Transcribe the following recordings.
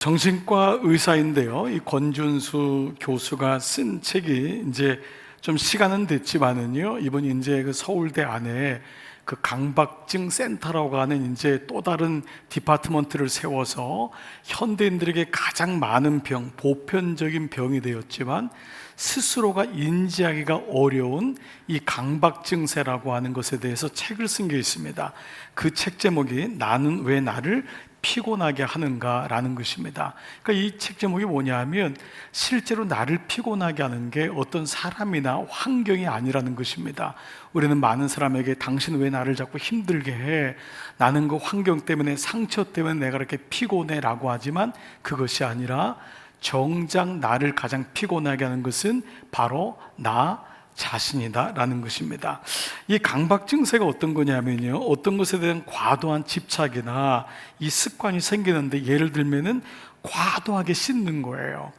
정신과 의사인데요. 이 권준수 교수가 쓴 책이 이제 좀 시간은 됐지만은요. 이번이 이제 그 서울대 안에 그 강박증 센터라고 하는 이제 또 다른 디파트먼트를 세워서 현대인들에게 가장 많은 병, 보편적인 병이 되었지만 스스로가 인지하기가 어려운 이 강박증세라고 하는 것에 대해서 책을 쓴 게 있습니다. 그 책 제목이 나는 왜 나를 피곤하게 하는가라는 것입니다. 그러니까 이 책 제목이 뭐냐면 실제로 나를 피곤하게 하는 게 어떤 사람이나 환경이 아니라는 것입니다. 우리는 많은 사람에게 당신 왜 나를 자꾸 힘들게 해? 나는 그 환경 때문에, 상처 때문에 내가 이렇게 피곤해 라고 하지만 그것이 아니라 정작 나를 가장 피곤하게 하는 것은 바로 나 자신이다 라는 것입니다. 이 강박증세가 어떤 거냐면요, 어떤 것에 대한 과도한 집착이나 이 습관이 생기는데, 예를 들면은 과도하게 씻는 거예요.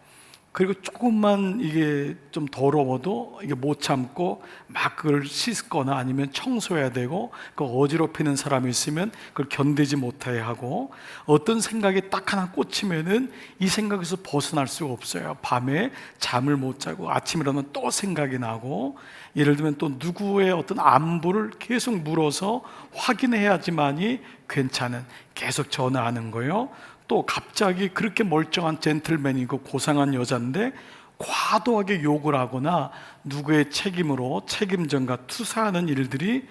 그리고 조금만 이게 좀 더러워도 이게 못 참고 막 그걸 씻거나 아니면 청소해야 되고, 그 어지럽히는 사람이 있으면 그걸 견디지 못해 하고, 어떤 생각이 딱 하나 꽂히면은 이 생각에서 벗어날 수가 없어요. 밤에 잠을 못 자고 아침 일어나면 또 생각이 나고, 예를 들면 또 누구의 어떤 안부를 계속 물어서 확인해야지만이 괜찮은, 계속 전화하는 거예요. 또 갑자기 그렇게 멀쩡한 젠틀맨이고 고상한 여자인데 과도하게 욕을 하거나 누구의 책임으로 책임전가 투사하는 일들이,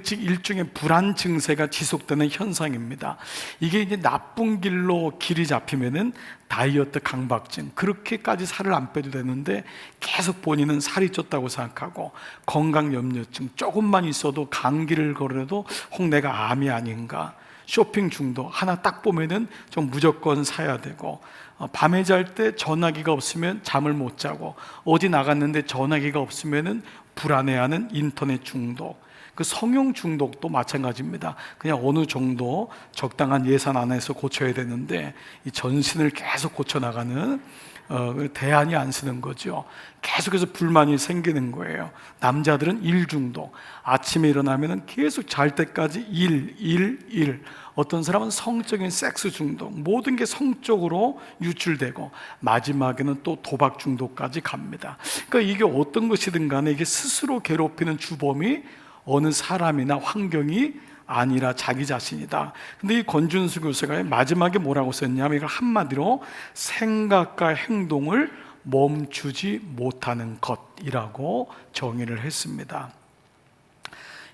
즉 일종의 불안 증세가 지속되는 현상입니다. 이게 이제 나쁜 길이 잡히면은 다이어트 강박증, 그렇게까지 살을 안 빼도 되는데 계속 본인은 살이 쪘다고 생각하고, 건강 염려증, 조금만 있어도 감기를 걸어도 혹 내가 암이 아닌가, 쇼핑 중독, 하나 딱 보면은 좀 무조건 사야 되고, 밤에 잘 때 전화기가 없으면 잠을 못 자고, 어디 나갔는데 전화기가 없으면은 불안해하는 인터넷 중독, 그 성형 중독도 마찬가지입니다. 그냥 어느 정도 적당한 예산 안에서 고쳐야 되는데 이 전신을 계속 고쳐나가는 대안이 안 쓰는 거죠. 계속해서 불만이 생기는 거예요. 남자들은 일 중독, 아침에 일어나면 계속 잘 때까지 일. 어떤 사람은 성적인 섹스 중독, 모든 게 성적으로 유출되고 마지막에는 또 도박 중독까지 갑니다. 그러니까 이게 어떤 것이든 간에 이게 스스로 괴롭히는 주범이 어느 사람이나 환경이 아니라 자기 자신이다. 근데 이 권준수 교수가 마지막에 뭐라고 썼냐면, 이걸 한마디로 생각과 행동을 멈추지 못하는 것이라고 정의를 했습니다.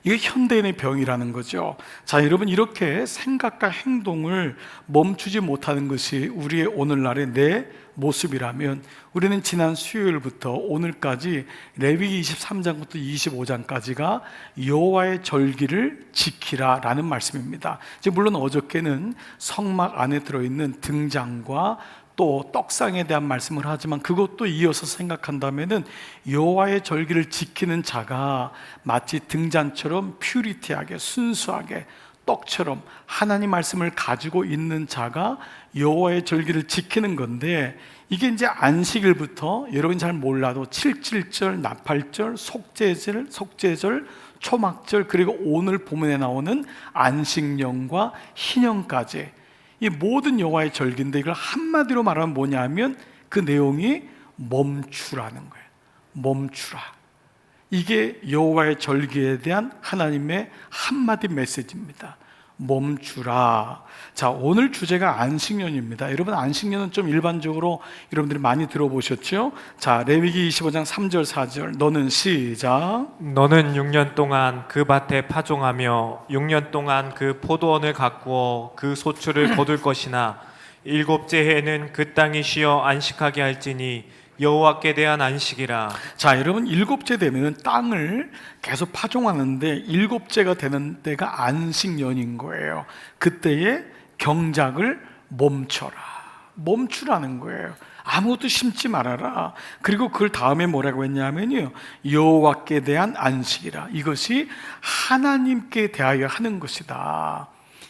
이게 현대인의 병이라는 거죠. 자, 여러분, 이렇게 생각과 행동을 멈추지 못하는 것이 우리의 오늘날의 내 모습이라면, 우리는 지난 수요일부터 오늘까지 레위기 23장부터 25장까지가 여호와의 절기를 지키라 라는 말씀입니다. 물론 어저께는 성막 안에 들어있는 등잔과 또 떡상에 대한 말씀을 하지만, 그것도 이어서 생각한다면은 여호와의 절기를 지키는 자가 마치 등잔처럼 퓨리티하게, 순수하게, 떡처럼 하나님 말씀을 가지고 있는 자가 여호와의 절기를 지키는 건데, 이게 이제 안식일부터 여러분 잘 몰라도 7.7절, 나팔절, 속죄절, 초막절, 그리고 오늘 본문에 나오는 안식년과 희년까지 이 모든 여호와의 절기인데, 이걸 한마디로 말하면 뭐냐면 그 내용이 멈추라는 거예요. 멈추라. 이게 여호와의 절기에 대한 하나님의 한마디 메시지입니다. 멈추라. 자, 오늘 주제가 안식년입니다. 여러분, 안식년은 좀 일반적으로 여러분들이 많이 들어보셨죠? 자, 레위기 25장 3절 4절, 너는 시작. 너는 6년 동안 그 밭에 파종하며 6년 동안 그 포도원을 가꾸어 그 소출을 거둘 것이나, 일곱째 해에는 그 땅이 쉬어 안식하게 할지니 여호와께 대한 안식이라. 자, 여러분, 일곱째 되면 땅을 계속 파종하는데 일곱째가 되는 때가 안식년인 거예요. 그때에 경작을 멈추라는 거예요. 아무것도 심지 말아라. 그리고 그걸 다음에 뭐라고 했냐면요, 여호와께 대한 안식이라. 이것이 하나님께 대하여 하는 것이다.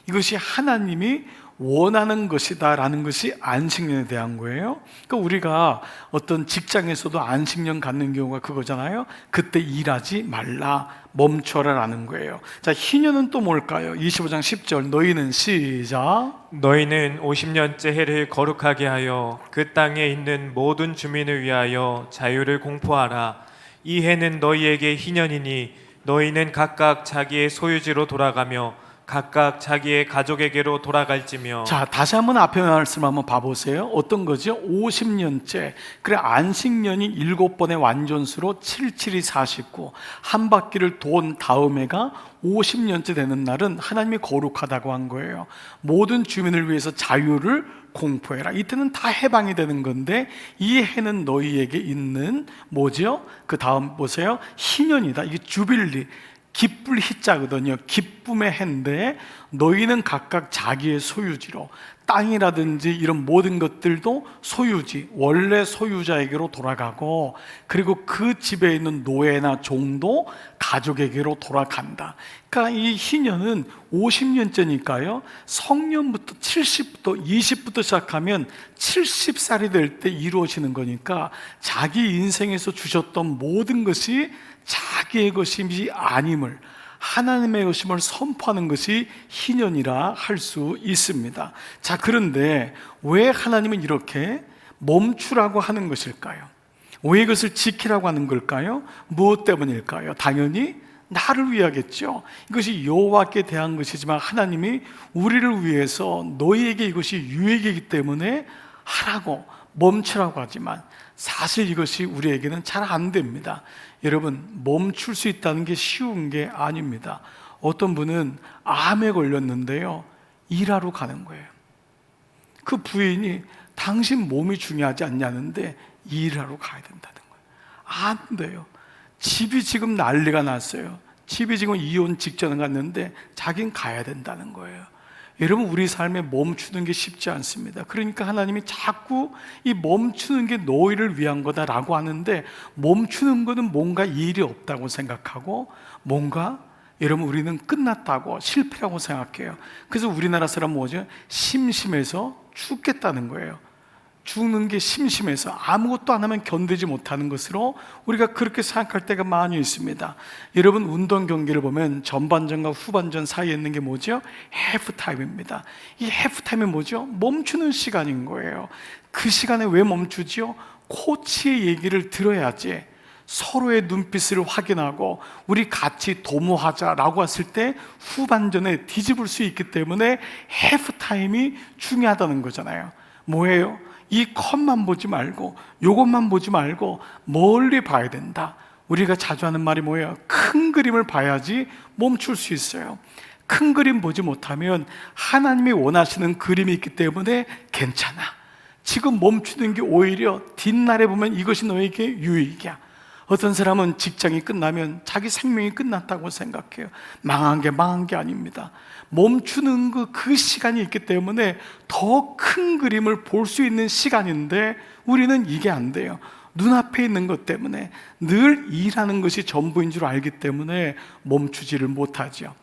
이것이 하나님이 원하는 것이다라는 것이 안식년에 대한 거예요. 그러니까 우리가 어떤 직장에서도 안식년 갖는 경우가 그거잖아요. 그때 일하지 말라, 멈춰라라는 거예요. 자, 희년은 또 뭘까요? 25장 10절 너희는 시작. 너희는 50년째 해를 거룩하게 하여 그 땅에 있는 모든 주민을 위하여 자유를 공포하라. 이 해는 너희에게 희년이니 너희는 각각 자기의 소유지로 돌아가며 각각 자기의 가족에게로 돌아갈지며. 자, 다시 한번 앞에 말씀 한번 봐보세요. 어떤 거죠? 50년째. 그래, 안식년이 7번의 완전수로 77이 49. 한 바퀴를 돈 다음에가 50년째 되는 날은 하나님이 거룩하다고 한 거예요. 모든 주민을 위해서 자유를 공포해라. 이때는 다 해방이 되는 건데, 이 해는 너희에게 있는 뭐죠? 그 다음 보세요. 희년이다. 이게 주빌리. 기쁠 희자거든요. 기쁨의 해인데 너희는 각각 자기의 소유지로, 땅이라든지 이런 모든 것들도 소유지, 원래 소유자에게로 돌아가고, 그리고 그 집에 있는 노예나 종도 가족에게로 돌아간다. 그러니까 이 희년은 50년째니까요 성년부터 70부터 20부터 시작하면 70살이 될 때 이루어지는 거니까 자기 인생에서 주셨던 모든 것이 자기의 것임이 아님을, 하나님의 것임을 선포하는 것이 희년이라 할 수 있습니다. 자, 그런데 왜 하나님은 이렇게 멈추라고 하는 것일까요? 왜 이것을 지키라고 하는 걸까요? 무엇 때문일까요? 당연히 나를 위하겠죠. 이것이 여호와께 대한 것이지만 하나님이 우리를 위해서 너희에게 이것이 유익이기 때문에 하라고, 멈추라고 하지만 사실 이것이 우리에게는 잘 안 됩니다. 여러분, 멈출 수 있다는 게 쉬운 게 아닙니다. 어떤 분은 암에 걸렸는데요 일하러 가는 거예요. 그 부인이 당신 몸이 중요하지 않냐는데 일하러 가야 된다는 거예요. 안 돼요. 집이 지금 난리가 났어요. 집이 지금 이혼 직전에 갔는데 자긴 가야 된다는 거예요. 여러분, 우리 삶에 멈추는 게 쉽지 않습니다. 그러니까 하나님이 자꾸 이 멈추는 게 너희를 위한 거다라고 하는데, 멈추는 거는 뭔가 일이 없다고 생각하고, 뭔가 여러분 우리는 끝났다고, 실패라고 생각해요. 그래서 우리나라 사람 뭐죠? 심심해서 죽겠다는 거예요. 죽는 게 심심해서 아무것도 안 하면 견디지 못하는 것으로 우리가 그렇게 생각할 때가 많이 있습니다. 여러분, 운동 경기를 보면 전반전과 후반전 사이에 있는 게 뭐죠? 해프타임입니다. 이 해프타임이 뭐죠? 멈추는 시간인 거예요. 그 시간에 왜 멈추지요? 코치의 얘기를 들어야지, 서로의 눈빛을 확인하고 우리 같이 도모하자라고 했을 때 후반전에 뒤집을 수 있기 때문에 해프타임이 중요하다는 거잖아요. 뭐예요? 이 컷만 보지 말고, 요것만 보지 말고 멀리 봐야 된다. 우리가 자주 하는 말이 뭐예요? 큰 그림을 봐야지 멈출 수 있어요. 큰 그림 보지 못하면 하나님이 원하시는 그림이 있기 때문에 괜찮아. 지금 멈추는 게 오히려 뒷날에 보면 이것이 너에게 유익이야. 어떤 사람은 직장이 끝나면 자기 생명이 끝났다고 생각해요. 망한 게 아닙니다. 멈추는 그 시간이 있기 때문에 더 큰 그림을 볼 수 있는 시간인데 우리는 이게 안 돼요. 눈앞에 있는 것 때문에, 늘 일하는 것이 전부인 줄 알기 때문에 멈추지를 못하죠.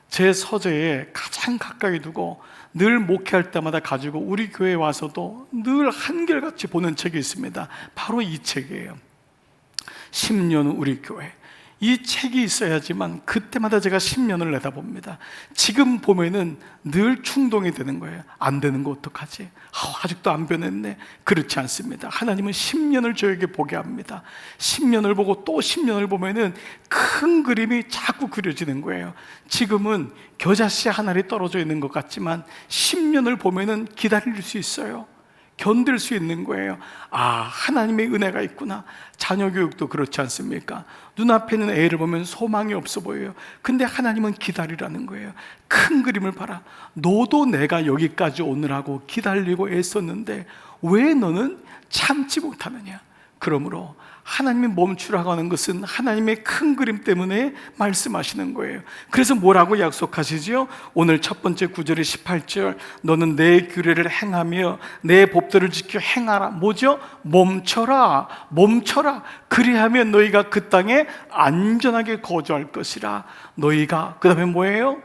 제 서재에 가장 가까이 두고 늘 목회할 때마다 가지고 우리 교회에 와서도 늘 한결같이 보는 책이 있습니다. 바로 이 책이에요. 10년 우리 교회. 이 책이 있어야지만 그때마다 제가 10년을 내다봅니다. 지금 보면은 늘 충동이 되는 거예요. 안 되는 거 어떡하지? 아직도 안 변했네. 그렇지 않습니다. 하나님은 10년을 저에게 보게 합니다. 10년을 보고 또 10년을 보면은 큰 그림이 자꾸 그려지는 거예요. 지금은 겨자씨 하나리 떨어져 있는 것 같지만 10년을 보면은 기다릴 수 있어요. 견딜 수 있는 거예요. 아, 하나님의 은혜가 있구나. 자녀 교육도 그렇지 않습니까? 눈앞에 있는 애를 보면 소망이 없어 보여요. 근데 하나님은 기다리라는 거예요. 큰 그림을 봐라. 너도 내가 여기까지 오느라고 기다리고 애썼는데 왜 너는 참지 못하느냐? 그러므로 하나님이 멈추라고 하는 것은 하나님의 큰 그림 때문에 말씀하시는 거예요. 그래서 뭐라고 약속하시지요? 오늘 첫 번째 9절의 18절, 너는 내 규례를 행하며 내 법도를 지켜 행하라. 뭐죠? 멈춰라, 멈춰라. 그리하면 너희가 그 땅에 안전하게 거주할 것이라. 너희가, 그 다음에 뭐예요?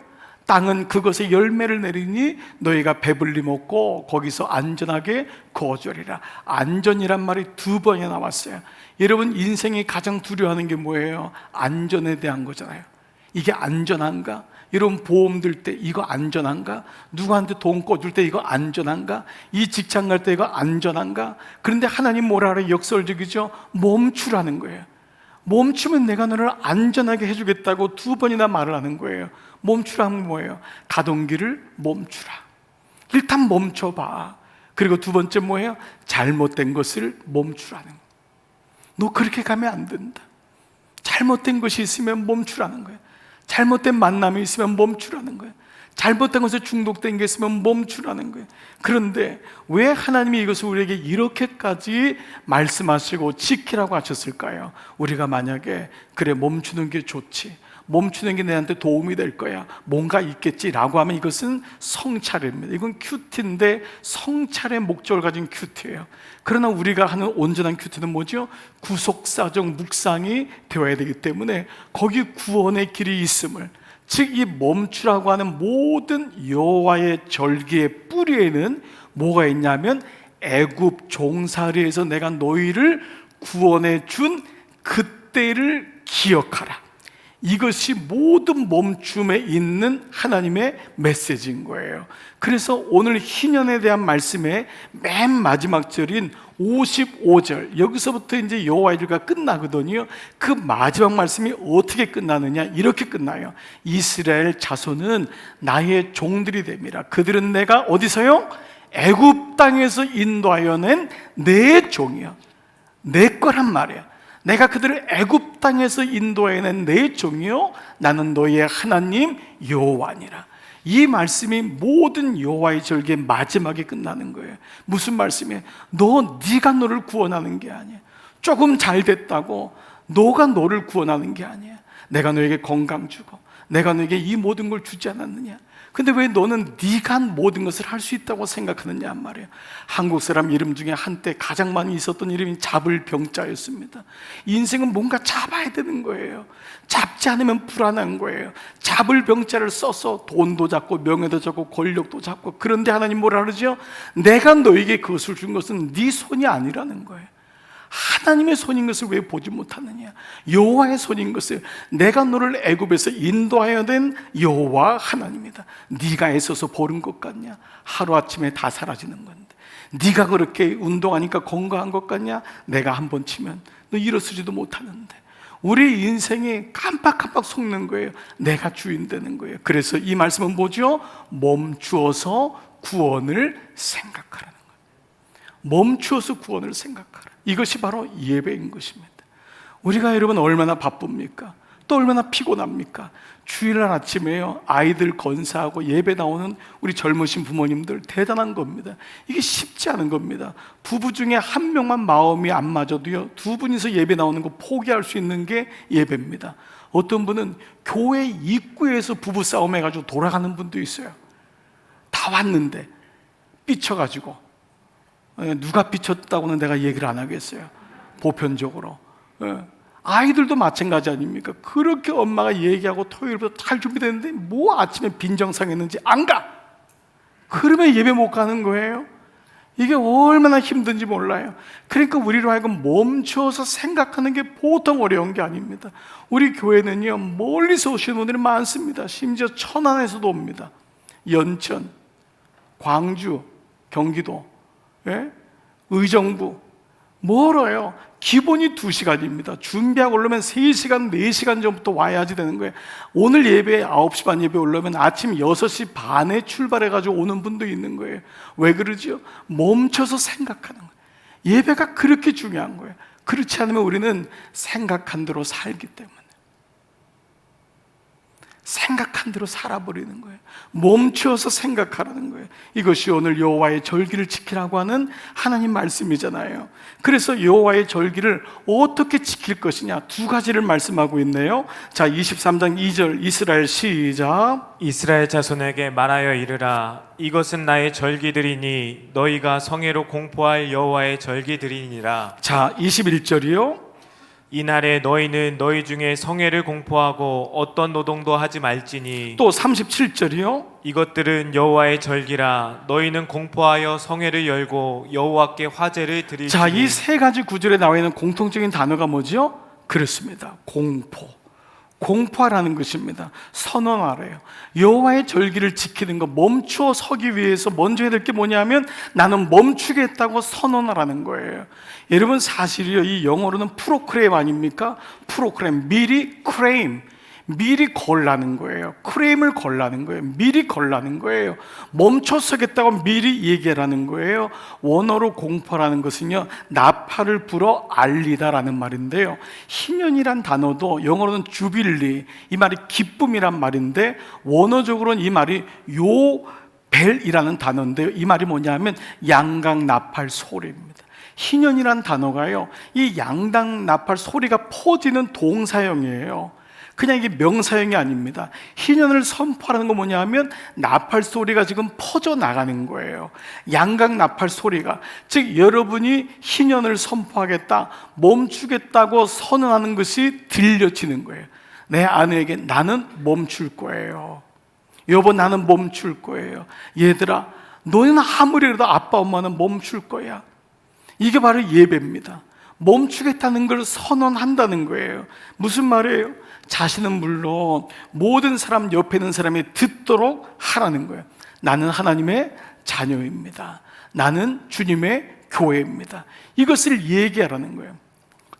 땅은 그것의 열매를 내리니 너희가 배불리 먹고 거기서 안전하게 거주하리라. 안전이란 말이 두 번이나 나왔어요. 여러분, 인생이 가장 두려워하는 게 뭐예요? 안전에 대한 거잖아요. 이게 안전한가? 여러분, 보험 들 때 이거 안전한가? 누구한테 돈 꿔줄 때 이거 안전한가? 이 직장 갈 때 이거 안전한가? 그런데 하나님 뭐라 그래요? 역설적이죠? 멈추라는 거예요. 멈추면 내가 너를 안전하게 해주겠다고 두 번이나 말을 하는 거예요. 멈추라는 뭐예요? 가던 길을 멈추라. 일단 멈춰봐. 그리고 두 번째 뭐예요? 잘못된 것을 멈추라는 거예요. 너 그렇게 가면 안 된다. 잘못된 것이 있으면 멈추라는 거예요. 잘못된 만남이 있으면 멈추라는 거예요. 잘못된 것에 중독된 게 있으면 멈추라는 거예요. 그런데 왜 하나님이 이것을 우리에게 이렇게까지 말씀하시고 지키라고 하셨을까요? 우리가 만약에 그래, 멈추는 게 좋지, 멈추는 게 내한테 도움이 될 거야, 뭔가 있겠지라고 하면 이것은 성찰입니다. 이건 큐티인데 성찰의 목적을 가진 큐티예요. 그러나 우리가 하는 온전한 큐티는 뭐죠? 구속사적 묵상이 되어야 되기 때문에 거기 구원의 길이 있음을, 즉 이 멈추라고 하는 모든 여호와의 절기의 뿌리에는 뭐가 있냐면 애굽 종살이에서 내가 너희를 구원해 준 그때를 기억하라. 이것이 모든 멈춤에 있는 하나님의 메시지인 거예요. 그래서 오늘 희년에 대한 말씀의 맨 마지막 절인 55절, 여기서부터 이제 여호와의 일가 끝나거든요. 그 마지막 말씀이 어떻게 끝나느냐? 이렇게 끝나요. 이스라엘 자손은 나의 종들이 됨이라. 그들은 내가 어디서요? 애굽 땅에서 인도하여 낸 내 종이야. 내 거란 말이야. 내가 그들을 애굽 땅에서 인도해낸 내 종이요, 나는 너희의 하나님 여호와니라. 이 말씀이 모든 여호와의 절기의 마지막에 끝나는 거예요. 무슨 말씀이에요? 네가 너를 구원하는 게 아니야. 조금 잘 됐다고 너가 너를 구원하는 게 아니야. 내가 너에게 건강 주고 내가 너에게 이 모든 걸 주지 않았느냐? 근데 왜 너는 네가 모든 것을 할 수 있다고 생각하느냐 말이에요. 한국 사람 이름 중에 한때 가장 많이 있었던 이름이 잡을병자였습니다. 인생은 뭔가 잡아야 되는 거예요. 잡지 않으면 불안한 거예요. 잡을병자를 써서 돈도 잡고 명예도 잡고 권력도 잡고. 그런데 하나님 뭐라 그러죠? 내가 너에게 그것을 준 것은 네 손이 아니라는 거예요. 하나님의 손인 것을 왜 보지 못하느냐? 여호와의 손인 것을, 내가 너를 애굽에서 인도하여 된 여호와 하나님이다. 네가 애써서 버는 것 같냐? 하루아침에 다 사라지는 건데. 네가 그렇게 운동하니까 건강한 것 같냐? 내가 한 번 치면 너 일어서지도 못하는데. 우리 인생이 깜빡깜빡 속는 거예요. 내가 주인 되는 거예요. 그래서 이 말씀은 뭐죠? 멈추어서 구원을 생각하라는 거예요. 멈추어서 구원을 생각하라. 이것이 바로 예배인 것입니다. 우리가 여러분 얼마나 바쁩니까? 또 얼마나 피곤합니까? 주일날 아침에요, 아이들 건사하고 예배 나오는 우리 젊으신 부모님들 대단한 겁니다. 이게 쉽지 않은 겁니다. 부부 중에 한 명만 마음이 안 맞아도요, 두 분이서 예배 나오는 거 포기할 수 있는 게 예배입니다. 어떤 분은 교회 입구에서 부부 싸움 해가지고 돌아가는 분도 있어요. 다 왔는데 삐쳐가지고. 누가 삐쳤다고는 내가 얘기를 안 하겠어요. 보편적으로. 아이들도 마찬가지 아닙니까? 그렇게 엄마가 얘기하고 토요일부터 잘 준비되는데 뭐 아침에 빈정상했는지 안 가. 그러면 예배 못 가는 거예요. 이게 얼마나 힘든지 몰라요. 그러니까 우리로 하여금 멈춰서 생각하는 게 보통 어려운 게 아닙니다. 우리 교회는요, 멀리서 오시는 분들이 많습니다. 심지어 천안에서도 옵니다. 연천, 광주, 경기도, 의정부, 멀어요. 기본이 2시간입니다. 준비하고 오려면 3시간, 4시간 전부터 와야지 되는 거예요. 오늘 예배 9시 반 예배 오려면 아침 6시 반에 출발해가지고 오는 분도 있는 거예요. 왜 그러죠? 멈춰서 생각하는 거예요. 예배가 그렇게 중요한 거예요. 그렇지 않으면 우리는 생각한 대로 살기 때문에, 생각한 대로 살아버리는 거예요. 멈추어서 생각하라는 거예요. 이것이 오늘 여호와의 절기를 지키라고 하는 하나님 말씀이잖아요. 그래서 여호와의 절기를 어떻게 지킬 것이냐, 두 가지를 말씀하고 있네요. 자, 23장 2절 이스라엘 시작. 이스라엘 자손에게 말하여 이르라. 이것은 나의 절기들이니 너희가 성회로 공포할 여호와의 절기들이니라. 자, 21절이요. 이날에 너희는 너희 중에 성회를 공포하고 어떤 노동도 하지 말지니 또 37절이요. 이것들은 여호와의 절기라. 너희는 공포하여 성회를 열고 여호와께 화제를 드릴지니. 자, 이 세 가지 구절에 나와 있는 공통적인 단어가 뭐죠? 그렇습니다. 공포. 공포하라는 것입니다. 선언하래요. 여호와의 절기를 지키는 거 멈추어 서기 위해서 먼저 해야 될 게 뭐냐면 나는 멈추겠다고 선언하라는 거예요. 여러분, 사실이요, 이 영어로는 프로크레임 아닙니까? 프로크레임, 미리 크레임, 미리 걸라는 거예요. 크레임을 걸라는 거예요. 미리 걸라는 거예요. 멈춰 서겠다고 미리 얘기하라는 거예요. 원어로 공포라는 것은요, 나팔을 불어 알리다라는 말인데요, 희년이란 단어도 영어로는 주빌리, 이 말이 기쁨이란 말인데 원어적으로는 이 말이 요벨이라는 단어인데요, 이 말이 뭐냐면 양강 나팔 소리입니다. 희년이란 단어가요, 이 양당 나팔 소리가 퍼지는 동사형이에요. 그냥 이게 명사형이 아닙니다. 희년을 선포하는 건 뭐냐 하면 나팔 소리가 지금 퍼져 나가는 거예요. 양각 나팔 소리가, 즉 여러분이 희년을 선포하겠다, 멈추겠다고 선언하는 것이 들려지는 거예요. 내 아내에게 나는 멈출 거예요. 여보, 나는 멈출 거예요. 얘들아, 너희는 아무리라도 아빠 엄마는 멈출 거야. 이게 바로 예배입니다. 멈추겠다는 걸 선언한다는 거예요. 무슨 말이에요? 자신은 물론 모든 사람, 옆에 있는 사람이 듣도록 하라는 거예요. 나는 하나님의 자녀입니다. 나는 주님의 교회입니다. 이것을 얘기하라는 거예요.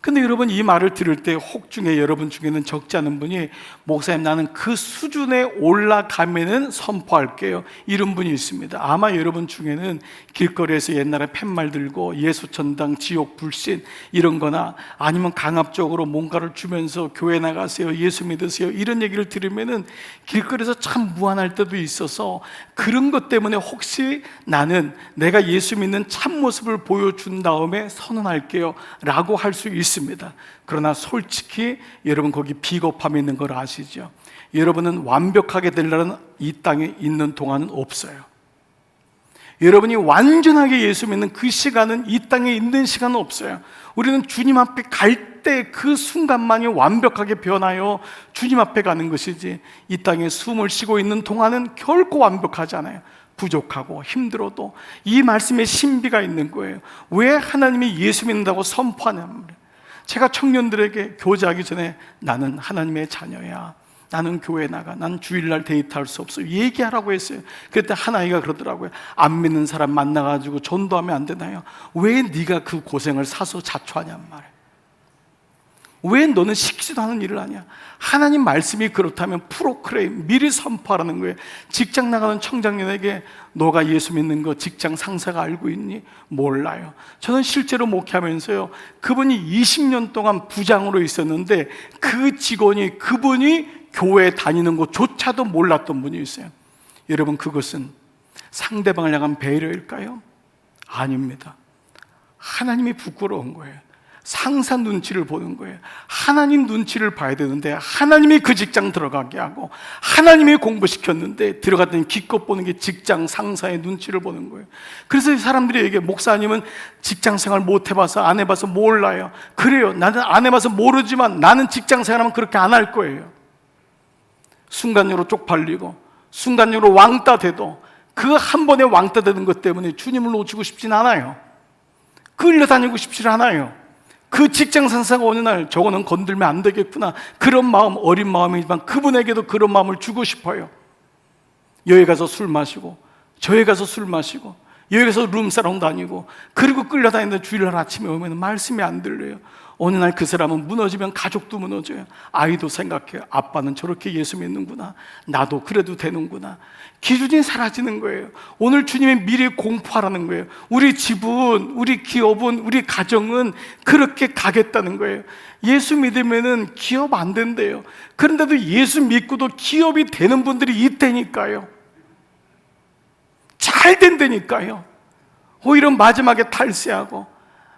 근데 여러분, 이 말을 들을 때 혹 중에 여러분 중에는 적지 않은 분이, 목사님 나는 그 수준에 올라가면은 선포할게요, 이런 분이 있습니다. 아마 여러분 중에는 길거리에서 옛날에 팻말 들고 예수천당, 지옥, 불신 이런 거나 아니면 강압적으로 뭔가를 주면서 교회 나가세요, 예수 믿으세요, 이런 얘기를 들으면은 길거리에서 참 무안할 때도 있어서 그런 것 때문에 혹시 나는 내가 예수 믿는 참모습을 보여준 다음에 선언할게요 라고 할 수 있습니다. 그러나 솔직히 여러분, 거기 비겁함이 있는 걸 아시죠? 여러분은 완벽하게 되려는 이 땅에 있는 동안은 없어요. 여러분이 완전하게 예수 믿는 그 시간은 이 땅에 있는 시간은 없어요. 우리는 주님 앞에 갈 때 그 순간만이 완벽하게 변하여 주님 앞에 가는 것이지, 이 땅에 숨을 쉬고 있는 동안은 결코 완벽하지 않아요. 부족하고 힘들어도 이 말씀에 신비가 있는 거예요. 왜 하나님이 예수 믿는다고 선포하냐는 말이에요. 제가 청년들에게 교제하기 전에 나는 하나님의 자녀야, 나는 교회 나가, 난 주일날 데이트할 수 없어, 얘기하라고 했어요. 그때 한 아이가 그러더라고요. 안 믿는 사람 만나가지고 전도하면 안 되나요? 왜 네가 그 고생을 사서 자초하냔 말이에요. 왜 너는 시키지도 않은 일을 하냐? 하나님 말씀이 그렇다면 프로크레임, 미리 선포하라는 거예요. 직장 나가는 청장년에게 너가 예수 믿는 거 직장 상사가 알고 있니? 몰라요. 저는 실제로 목회하면서요, 그분이 20년 동안 부장으로 있었는데 그 직원이 그분이 교회 다니는 것조차도 몰랐던 분이 있어요. 여러분, 그것은 상대방을 향한 배려일까요? 아닙니다. 하나님이 부끄러운 거예요. 상사 눈치를 보는 거예요. 하나님 눈치를 봐야 되는데 하나님이 그 직장 들어가게 하고, 하나님이 공부시켰는데 들어갔더니 기껏 보는 게 직장 상사의 눈치를 보는 거예요. 그래서 사람들이 얘기해, 목사님은 직장 생활 못 해봐서, 안 해봐서 몰라요. 그래요, 나는 안 해봐서 모르지만 나는 직장 생활하면 그렇게 안 할 거예요. 순간적으로 쪽팔리고 순간적으로 왕따 돼도 그 한 번에 왕따 되는 것 때문에 주님을 놓치고 싶진 않아요. 끌려다니고 싶지 않아요. 그 직장 상사가 어느 날 저거는 건들면 안 되겠구나, 그런 마음, 어린 마음이지만 그분에게도 그런 마음을 주고 싶어요. 여기 가서 술 마시고 저기 가서 술 마시고 여기 가서 룸사롱 다니고, 그리고 끌려다니는데 주일날 아침에 오면 말씀이 안 들려요. 어느 날 그 사람은 무너지면 가족도 무너져요. 아이도 생각해요. 아빠는 저렇게 예수 믿는구나, 나도 그래도 되는구나. 기준이 사라지는 거예요. 오늘 주님이 미리 공포하라는 거예요. 우리 집은, 우리 기업은, 우리 가정은 그렇게 가겠다는 거예요. 예수 믿으면은 기업 안 된대요. 그런데도 예수 믿고도 기업이 되는 분들이 있다니까요. 잘 된다니까요. 오히려 마지막에 탈세하고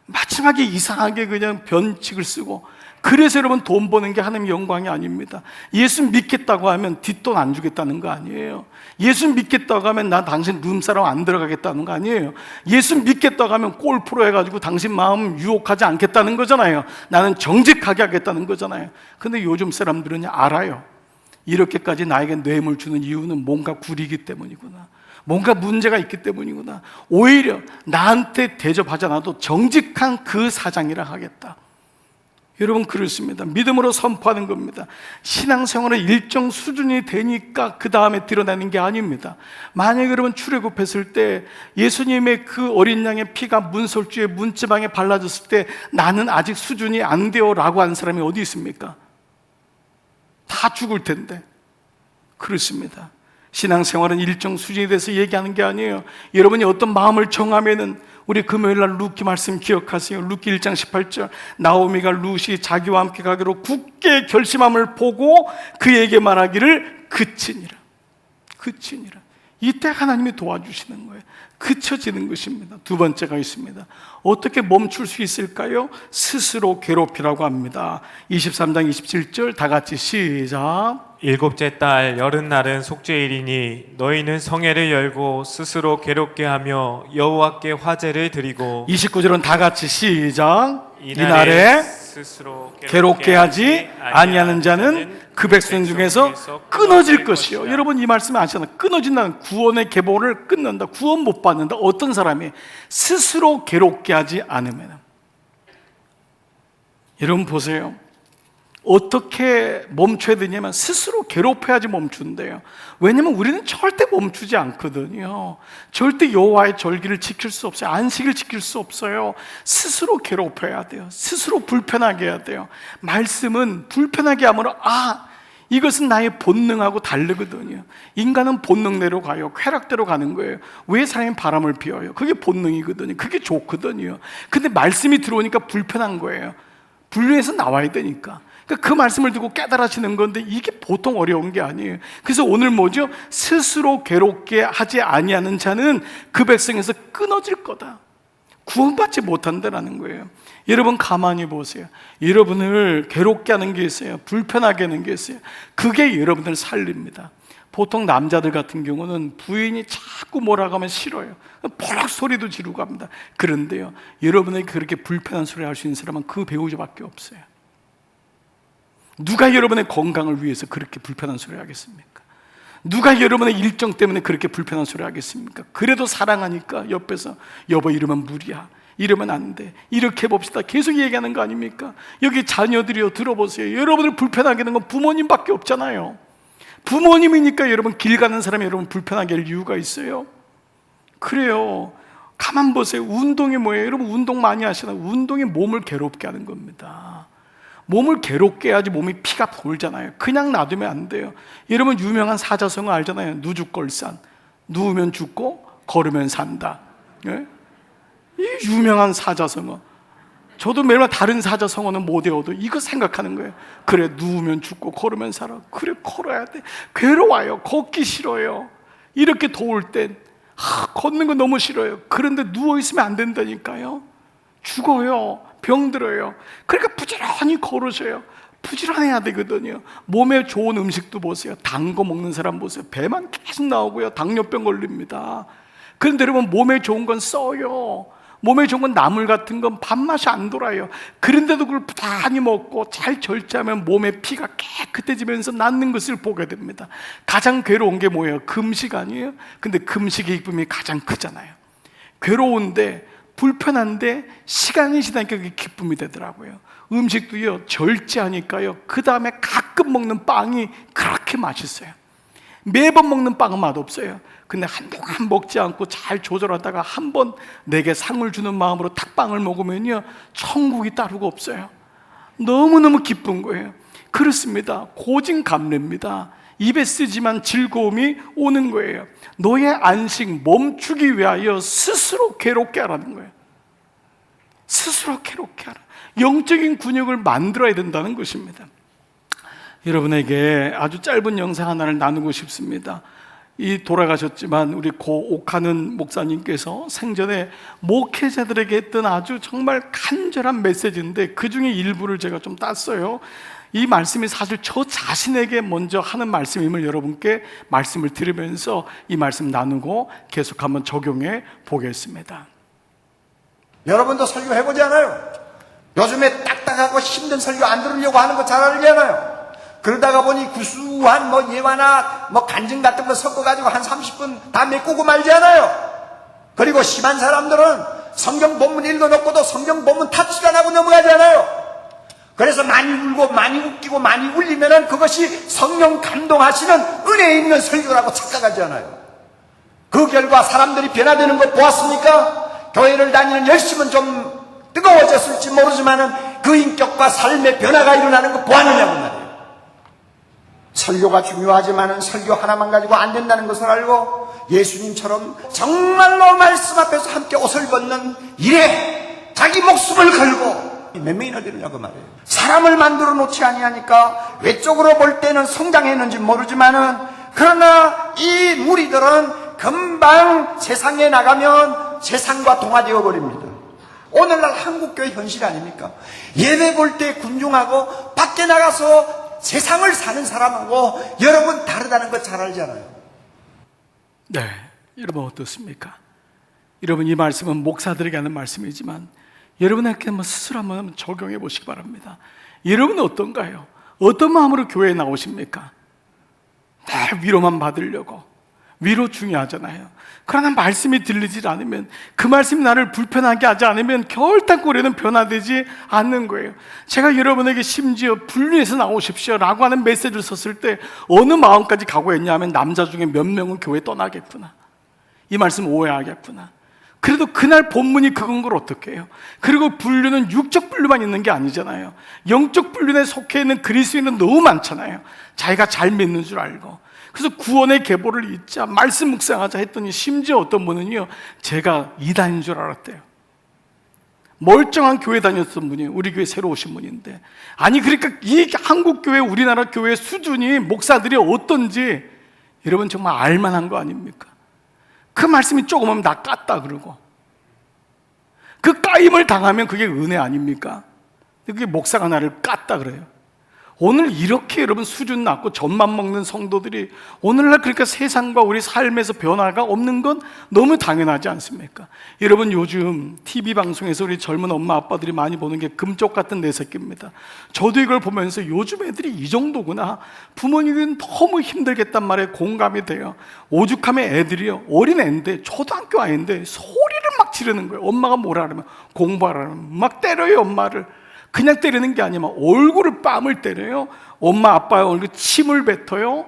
마지막에 이상하게 그냥 변칙을 쓰고 그래서 여러분 돈 버는 게 하나님의 영광이 아닙니다. 예수 믿겠다고 하면 뒷돈 안 주겠다는 거 아니에요. 예수 믿겠다고 하면 나 당신 룸사람 안 들어가겠다는 거 아니에요. 예수 믿겠다고 하면 골프로 해가지고 당신 마음 유혹하지 않겠다는 거잖아요. 나는 정직하게 하겠다는 거잖아요. 근데 요즘 사람들은 알아요. 이렇게까지 나에게 뇌물 주는 이유는 뭔가 구리기 때문이구나, 뭔가 문제가 있기 때문이구나. 오히려 나한테 대접하지 않아도 정직한 그 사장이라 하겠다. 여러분, 그렇습니다. 믿음으로 선포하는 겁니다. 신앙생활은 일정 수준이 되니까 그 다음에 드러나는 게 아닙니다. 만약에 여러분 출애굽했을 때 예수님의 그 어린 양의 피가 문설주의 문지방에 발라졌을 때 나는 아직 수준이 안 돼요 라고 하는 사람이 어디 있습니까? 다 죽을 텐데. 그렇습니다. 신앙생활은 일정 수준이 돼서 얘기하는 게 아니에요. 여러분이 어떤 마음을 정하면은, 우리 금요일날 루키 말씀 기억하세요. 루키 1장 18절, 나오미가 룻이 자기와 함께 가기로 굳게 결심함을 보고 그에게 말하기를 그치니라. 그치니라. 이때 하나님이 도와주시는 거예요. 그쳐지는 것입니다. 두 번째가 있습니다. 어떻게 멈출 수 있을까요? 스스로 괴롭히라고 합니다. 23장 27절 다 같이 시작. 일곱째 달 여름날은 속죄일이니 너희는 성회를 열고 스스로 괴롭게 하며 여호와께 화제를 드리고 29절은 다 같이 시작. 이날에 스스로 괴롭게 하지 아니하는 자는 그 백성 중에서 끊어질 것이요. 여러분, 이 말씀 아시잖아요. 끊어진다는, 구원의 계보를 끊는다, 구원 못 받는다. 어떤 사람이 스스로 괴롭게 하지 않으면. 여러분 보세요. 어떻게 멈춰야 되냐면 스스로 괴롭혀야지 멈춘대요. 왜냐면 우리는 절대 멈추지 않거든요. 절대 여호와의 절기를 지킬 수 없어요. 안식을 지킬 수 없어요. 스스로 괴롭혀야 돼요. 스스로 불편하게 해야 돼요. 말씀은 불편하게 하므로 이것은 나의 본능하고 다르거든요. 인간은 본능대로 가요. 쾌락대로 가는 거예요. 왜 사람이 바람을 피워요? 그게 본능이거든요. 그게 좋거든요. 근데 말씀이 들어오니까 불편한 거예요. 분류해서 나와야 되니까. 그러니까 그 말씀을 듣고 깨달아지는 건데 이게 보통 어려운 게 아니에요. 그래서 오늘 뭐죠? 스스로 괴롭게 하지 아니하는 자는 그 백성에서 끊어질 거다. 구원받지 못한다라는 거예요. 여러분 가만히 보세요. 여러분을 괴롭게 하는 게 있어요. 불편하게 하는 게 있어요. 그게 여러분을 살립니다. 보통 남자들 같은 경우는 부인이 자꾸 뭐라고 하면 싫어요. 버럭 소리도 지르고 합니다. 그런데요, 여러분에게 그렇게 불편한 소리 할 수 있는 사람은 그 배우자밖에 없어요. 누가 여러분의 건강을 위해서 그렇게 불편한 소리 하겠습니까? 누가 여러분의 일정 때문에 그렇게 불편한 소리 하겠습니까? 그래도 사랑하니까 옆에서 여보 이러면 무리야, 이러면 안 돼, 이렇게 해봅시다 계속 얘기하는 거 아닙니까? 여기 자녀들이요, 들어보세요. 여러분을 불편하게 하는 건 부모님밖에 없잖아요. 부모님이니까 여러분 길 가는 사람이 여러분 불편하게 할 이유가 있어요? 그래요. 가만 보세요. 운동이 뭐예요? 여러분 운동 많이 하시나요? 운동이 몸을 괴롭게 하는 겁니다. 몸을 괴롭게 해야지 몸이 피가 돌잖아요. 그냥 놔두면 안 돼요. 여러분 유명한 사자성어 알잖아요. 누죽걸산, 누우면 죽고 걸으면 산다. 예? 이 유명한 사자성어. 저도 매일 다른 사자성어는 못 외워도 이거 생각하는 거예요. 그래, 누우면 죽고 걸으면 살아. 그래, 걸어야 돼. 괴로워요. 걷기 싫어요. 이렇게 더울 땐 걷는 거 너무 싫어요. 그런데 누워있으면 안 된다니까요. 죽어요. 병들어요. 그러니까 부지런히 걸으셔요. 부지런해야 되거든요. 몸에 좋은 음식도 보세요. 단 거 먹는 사람 보세요. 배만 계속 나오고요. 당뇨병 걸립니다. 그런데 여러분 몸에 좋은 건 써요. 몸에 좋은 건 나물 같은 건 밥맛이 안 돌아요. 그런데도 그걸 부단히 먹고 잘 절제하면 몸의 피가 깨끗해지면서 낫는 것을 보게 됩니다. 가장 괴로운 게 뭐예요? 금식 아니에요? 근데 금식의 기쁨이 가장 크잖아요. 괴로운데 불편한데 시간이 지나니까 그게 기쁨이 되더라고요. 음식도요, 절제하니까요, 그 다음에 가끔 먹는 빵이 그렇게 맛있어요. 매번 먹는 빵은 맛없어요. 근데 한동안 먹지 않고 잘 조절하다가 한번 내게 상을 주는 마음으로 탁빵을 먹으면요, 천국이 따르고 없어요. 너무너무 기쁜 거예요. 그렇습니다. 고진감래입니다. 입에 쓰지만 즐거움이 오는 거예요. 너의 안식 멈추기 위하여 스스로 괴롭게 하라는 거예요. 스스로 괴롭게 하라. 영적인 근육을 만들어야 된다는 것입니다. 여러분에게 아주 짧은 영상 하나를 나누고 싶습니다. 이 돌아가셨지만 우리 고 옥하는 목사님께서 생전에 목회자들에게 했던 아주 정말 간절한 메시지인데 그 중에 일부를 제가 좀 땄어요. 이 말씀이 사실 저 자신에게 먼저 하는 말씀임을 여러분께 말씀을 드리면서 이 말씀 나누고 계속 한번 적용해 보겠습니다. 여러분도 설교 해보지 않아요? 요즘에 딱딱하고 힘든 설교 안 들으려고 하는 거 잘 알잖아요. 그러다가 보니 구수한 예화나 간증 같은 거 섞어가지고 한 30분 다 메꾸고 말지 않아요. 그리고 심한 사람들은 성경 본문 읽어놓고도 성경 본문 탑식 안 하고 넘어가지 않아요. 그래서 많이 울고 많이 웃기고 많이 울리면은 그것이 성령 감동하시는 은혜 있는 설교라고 착각하지 않아요. 그 결과 사람들이 변화되는 거 보았습니까? 교회를 다니는 열심은 좀 뜨거워졌을지 모르지만은 그 인격과 삶의 변화가 일어나는 거 보았느냐고 말이에요. 설교가 중요하지만은 설교 하나만 가지고 안 된다는 것을 알고 예수님처럼 정말로 말씀 앞에서 함께 옷을 벗는 일에 자기 목숨을 걸고 몇 명이나 되느냐고 말이에요. 사람을 만들어 놓지 아니하니까 외적으로 볼 때는 성장했는지 모르지만은 그러나 이 무리들은 금방 세상에 나가면 세상과 동화되어 버립니다. 오늘날 한국교회 현실 아닙니까? 예배 볼 때 군중하고 밖에 나가서 세상을 사는 사람하고 여러분 다르다는 거 잘 알잖아요. 네, 여러분 어떻습니까? 여러분 이 말씀은 목사들에게 하는 말씀이지만 여러분에게 스스로 한번 적용해 보시기 바랍니다. 여러분은 어떤가요? 어떤 마음으로 교회에 나오십니까? 다 위로만 받으려고. 위로 중요하잖아요. 그러나 말씀이 들리지 않으면, 그 말씀이 나를 불편하게 하지 않으면 결단코 우리는 변화되지 않는 거예요. 제가 여러분에게 심지어 분류해서 나오십시오 라고 하는 메시지를 썼을 때 어느 마음까지 각오했냐면 남자 중에 몇 명은 교회 떠나겠구나, 이 말씀 오해하겠구나. 그래도 그날 본문이 그건 걸 어떻게 해요? 그리고 분류는 육적 분류만 있는 게 아니잖아요. 영적 분류에 속해 있는 그리스도인은 너무 많잖아요. 자기가 잘 믿는 줄 알고. 그래서 구원의 계보를 잊자, 말씀 묵상하자 했더니 심지어 어떤 분은요, 제가 이단인 줄 알았대요. 멀쩡한 교회 다녔던 분이 우리 교회 새로 오신 분인데, 아니 그러니까 이 한국 교회, 우리나라 교회 수준이, 목사들이 어떤지 여러분 정말 알만한 거 아닙니까? 그 말씀이 조금하면 나 깠다 그러고, 그 까임을 당하면 그게 은혜 아닙니까? 그게 목사가 나를 깠다 그래요. 오늘 이렇게 여러분 수준 낮고 젖만 먹는 성도들이 오늘날 그러니까 세상과 우리 삶에서 변화가 없는 건 너무 당연하지 않습니까? 여러분 요즘 TV 방송에서 우리 젊은 엄마 아빠들이 많이 보는 게 금쪽 같은 내 새끼입니다. 저도 이걸 보면서 요즘 애들이 이 정도구나, 부모님은 너무 힘들겠단 말에 공감이 돼요. 오죽하면 애들이요, 어린 애인데 초등학교 아이인데 소리를 막 지르는 거예요. 엄마가 뭐라 그러면, 공부하라면 막 때려요. 엄마를 그냥 때리는 게 아니면 얼굴을 뺨을 때려요. 엄마 아빠의 얼굴 침을 뱉어요.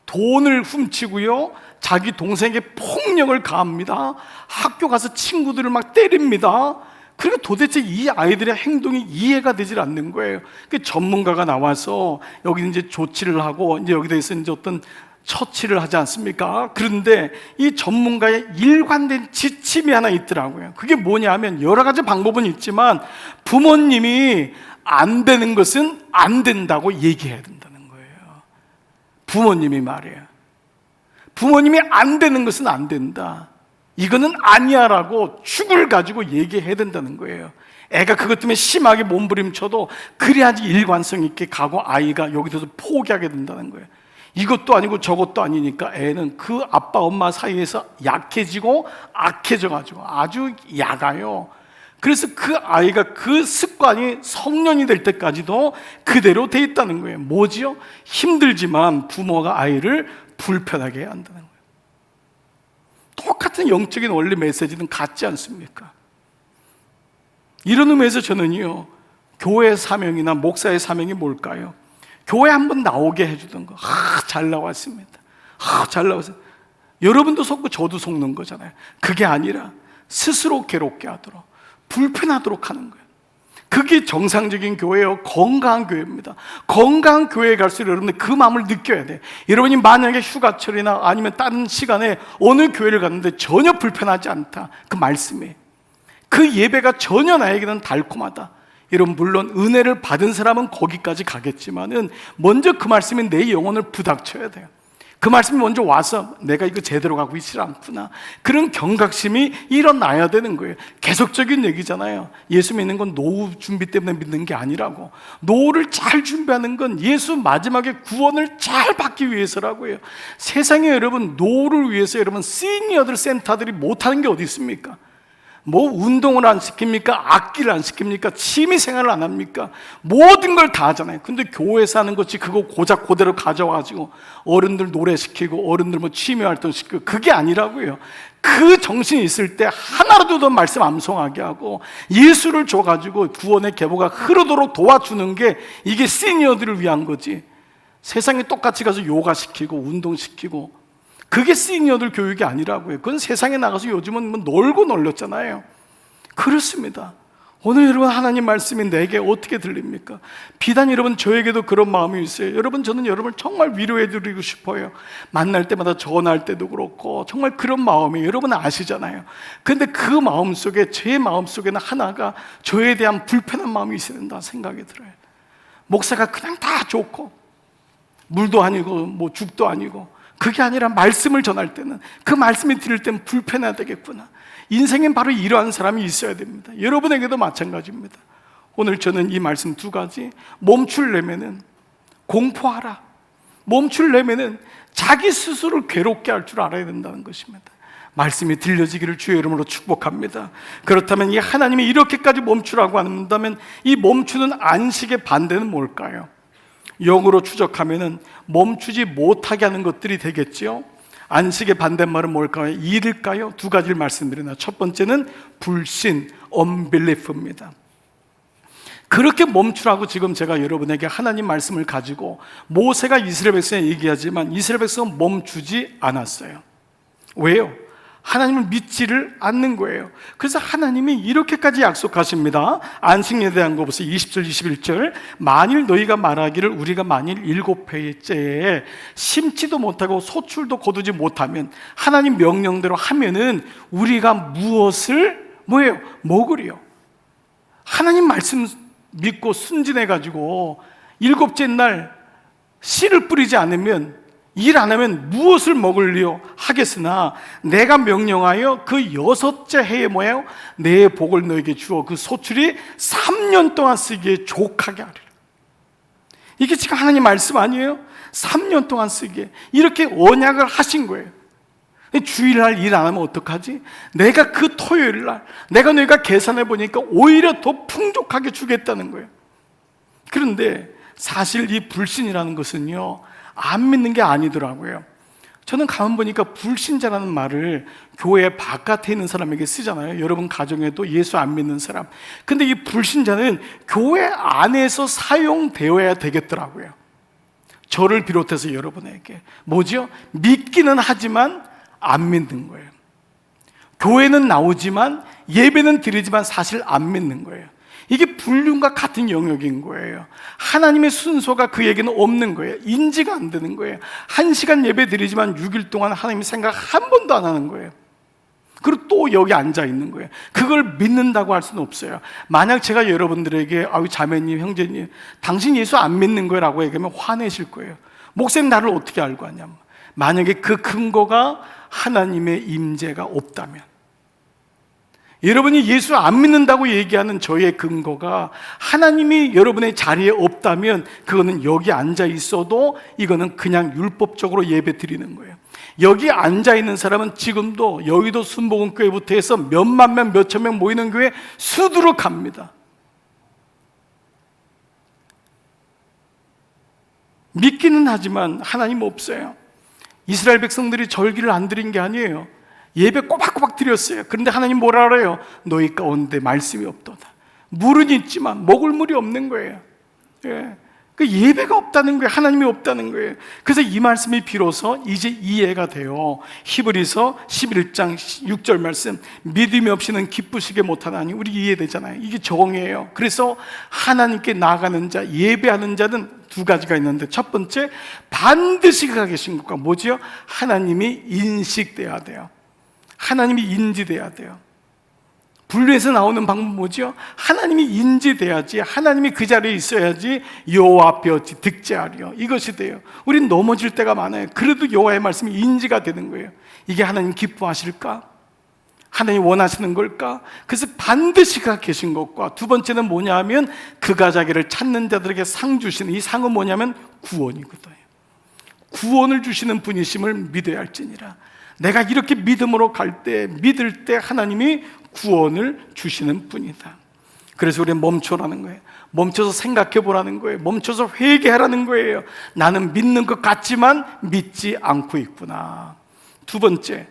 돈을 훔치고요, 자기 동생에게 폭력을 가합니다. 학교 가서 친구들을 막 때립니다. 그리고 도대체 이 아이들의 행동이 이해가 되질 않는 거예요. 그 전문가가 나와서 여기 이제 조치를 하고 이제 여기 대해서 이제 어떤 처치를 하지 않습니까? 그런데 이 전문가의 일관된 지침이 하나 있더라고요. 그게 뭐냐 하면, 여러 가지 방법은 있지만 부모님이 안 되는 것은 안 된다고 얘기해야 된다는 거예요. 부모님이 말이에요. 부모님이 안 되는 것은 안 된다, 이거는 아니야 라고 축을 가지고 얘기해야 된다는 거예요. 애가 그것 때문에 심하게 몸부림쳐도 그래야지 일관성 있게 가고 아이가 여기서 포기하게 된다는 거예요. 이것도 아니고 저것도 아니니까 애는 그 아빠 엄마 사이에서 약해지고 악해져가지고 아주 약아요. 그래서 그 아이가 그 습관이 성년이 될 때까지도 그대로 돼 있다는 거예요. 뭐지요? 힘들지만 부모가 아이를 불편하게 해야 한다는 거예요. 똑같은 영적인 원리 메시지는 같지 않습니까? 이런 의미에서 저는요, 교회의 사명이나 목사의 사명이 뭘까요? 교회 한번 나오게 해주던 거. 잘 나왔습니다. 잘 나왔어요. 여러분도 속고 저도 속는 거잖아요. 그게 아니라 스스로 괴롭게 하도록, 불편하도록 하는 거예요. 그게 정상적인 교회예요. 건강한 교회입니다. 건강한 교회에 갈수록 여러분들 그 마음을 느껴야 돼요. 여러분이 만약에 휴가철이나 아니면 다른 시간에 어느 교회를 갔는데 전혀 불편하지 않다, 그 말씀에 그 예배가 전혀 나에게는 달콤하다, 여러분 물론 은혜를 받은 사람은 거기까지 가겠지만은 먼저 그 말씀이 내 영혼을 부닥쳐야 돼요. 그 말씀이 먼저 와서 내가 이거 제대로 가고 있지 않구나, 그런 경각심이 일어나야 되는 거예요. 계속적인 얘기잖아요. 예수 믿는 건 노후 준비 때문에 믿는 게 아니라고. 노후를 잘 준비하는 건 예수 마지막에 구원을 잘 받기 위해서라고요. 세상에 여러분 노후를 위해서 여러분 시니어들 센터들이 못하는 게 어디 있습니까? 뭐 운동을 안 시킵니까? 악기를 안 시킵니까? 취미생활을 안 합니까? 모든 걸 다 하잖아요. 근데 교회에서 하는 것이 그거 고작 그대로 가져와가지고 어른들 노래시키고 어른들 뭐 취미활동 시키고, 그게 아니라고요. 그 정신이 있을 때 하나라도 더 말씀 암송하게 하고 예수를 줘가지고 구원의 계보가 흐르도록 도와주는 게 이게 시니어들을 위한 거지. 세상에 똑같이 가서 요가 시키고 운동 시키고, 그게 시니어들 교육이 아니라고요. 그건 세상에 나가서 요즘은 뭐 놀고 놀렸잖아요. 그렇습니다. 오늘 여러분 하나님 말씀이 내게 어떻게 들립니까? 비단 여러분 저에게도 그런 마음이 있어요. 여러분, 저는 여러분을 정말 위로해 드리고 싶어요. 만날 때마다 전화할 때도 그렇고 정말 그런 마음이 여러분 아시잖아요. 근데 그 마음 속에, 제 마음 속에는 하나가 저에 대한 불편한 마음이 있어야 된다 생각이 들어요. 목사가 그냥 다 좋고 물도 아니고 뭐 죽도 아니고, 그게 아니라 말씀을 전할 때는, 그 말씀이 들을 때는 불편해야 되겠구나. 인생엔 바로 이러한 사람이 있어야 됩니다. 여러분에게도 마찬가지입니다. 오늘 저는 이 말씀 두 가지, 멈추려면은 공포하라, 멈추려면은 자기 스스로를 괴롭게 할 줄 알아야 된다는 것입니다. 말씀이 들려지기를 주의 이름으로 축복합니다. 그렇다면 이 하나님이 이렇게까지 멈추라고 한다면 이 멈추는 안식의 반대는 뭘까요? 영어로 추적하면은 멈추지 못하게 하는 것들이 되겠지요. 안식의 반대말은 뭘까요? 일일까요? 두 가지를 말씀드리나. 첫 번째는 불신, unbelief입니다. 그렇게 멈추라고 지금 제가 여러분에게 하나님 말씀을 가지고 모세가 이스라엘 백성에 얘기하지만 이스라엘 백성은 멈추지 않았어요. 왜요? 하나님을 믿지를 않는 거예요. 그래서 하나님이 이렇게까지 약속하십니다. 안식일에 대한 거 보세요. 20절 21절. 만일 너희가 말하기를 우리가 만일 7회째에 심지도 못하고 소출도 거두지 못하면, 하나님 명령대로 하면은 우리가 무엇을 뭐예요? 먹으리요. 하나님 말씀 믿고 순진해가지고 7째 날 씨를 뿌리지 않으면, 일 안 하면 무엇을 먹으리요 하겠으나 내가 명령하여 그 6째 해에 뭐예요? 내 복을 너에게 주어 그 소출이 3년 동안 쓰기에 족하게 하리라. 이게 지금 하나님 말씀 아니에요? 3년 동안 쓰기에 이렇게 언약을 하신 거예요. 주일날 일 안 하면 어떡하지? 내가 그 토요일날 내가 너희가 계산해 보니까 오히려 더 풍족하게 주겠다는 거예요. 그런데 사실 이 불신이라는 것은요, 안 믿는 게 아니더라고요. 저는 가만 보니까 불신자라는 말을 교회 바깥에 있는 사람에게 쓰잖아요. 여러분 가정에도 예수 안 믿는 사람. 근데 이 불신자는 교회 안에서 사용되어야 되겠더라고요. 저를 비롯해서 여러분에게 뭐죠? 믿기는 하지만 안 믿는 거예요. 교회는 나오지만 예배는 드리지만 사실 안 믿는 거예요. 이게 불륜과 같은 영역인 거예요. 하나님의 순서가 그에게는 없는 거예요. 인지가 안 되는 거예요. 1시간 예배 드리지만 6일 동안 하나님의 생각 한 번도 안 하는 거예요. 그리고 또 여기 앉아 있는 거예요. 그걸 믿는다고 할 수는 없어요. 만약 제가 여러분들에게 아유 자매님, 형제님, 당신 예수 안 믿는 거예요 라고 얘기하면 화내실 거예요. 목사님 나를 어떻게 알고 하냐면, 만약에 그 근거가 하나님의 임재가 없다면, 여러분이 예수 안 믿는다고 얘기하는 저의 근거가 하나님이 여러분의 자리에 없다면, 그거는 여기 앉아 있어도 이거는 그냥 율법적으로 예배 드리는 거예요. 여기 앉아 있는 사람은 지금도 여의도 순복음교회부터 해서 몇만 명, 몇천 명 모이는 교회 수두룩합니다. 믿기는 하지만 하나님 없어요. 이스라엘 백성들이 절기를 안 드린 게 아니에요. 예배 꼬박꼬박 드렸어요. 그런데 하나님 뭐라 그래요? 너희 가운데 말씀이 없도다. 물은 있지만 먹을 물이 없는 거예요. 예. 그 예배가 없다는 거예요. 하나님이 없다는 거예요. 그래서 이 말씀이 비로소 이제 이해가 돼요. 히브리서 11장 6절 말씀, 믿음이 없이는 기쁘시게 못하나니, 우리 이해되잖아요. 이게 정이에요. 그래서 하나님께 나아가는 자, 예배하는 자는 두 가지가 있는데, 첫 번째 반드시 그가 계신 것과 뭐지요? 하나님이 인식돼야 돼요. 하나님이 인지돼야 돼요. 분류해서 나오는 방법은 뭐죠? 하나님이 인지돼야지, 하나님이 그 자리에 있어야지 여호와 앞에 어찌 득제하리요, 이것이 돼요. 우린 넘어질 때가 많아요. 그래도 여호와의 말씀이 인지가 되는 거예요. 이게 하나님 기뻐하실까? 하나님 원하시는 걸까? 그래서 반드시 그가 계신 것과, 두 번째는 뭐냐 하면 그가 자기를 찾는 자들에게 상 주시는, 이 상은 뭐냐면 구원이거든요. 구원을 주시는 분이심을 믿어야 할지니라. 내가 이렇게 믿음으로 갈 때, 믿을 때 하나님이 구원을 주시는 분이다. 그래서 우리는 멈춰라는 거예요. 멈춰서 생각해 보라는 거예요. 멈춰서 회개하라는 거예요. 나는 믿는 것 같지만 믿지 않고 있구나. 두 번째,